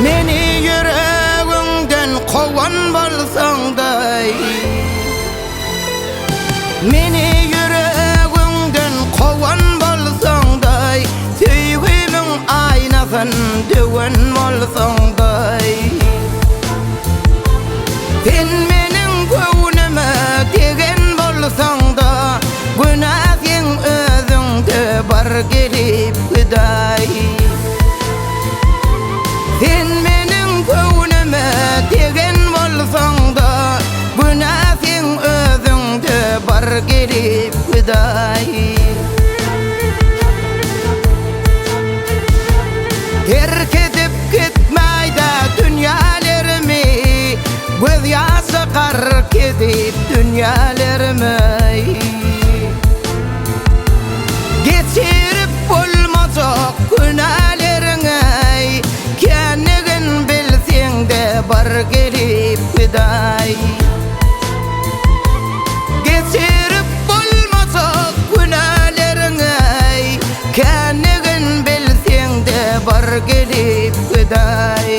Meni yüreğinden kovan bolsaňday, meni yüreğinden kovan bolsaňday, süýgümiň aýnasyn döwen bolsaňday. Sen meniň göwnüme degen bolsaňda, günahyň özüňde bar gelip giday. Sen meniň göwnüme degen bolsaňda, günahyň özüňde bar gelip giday. Terk edip gitmeýda dünýälerimi, göz ýaşy gar kedip dünýälerimi. Geçirip bolmazak günäleriňi, kenigin bilseň de bar gelip giday. Geçirip bolmazak günäleriňi, kenigin bilseň de bar gelip giday.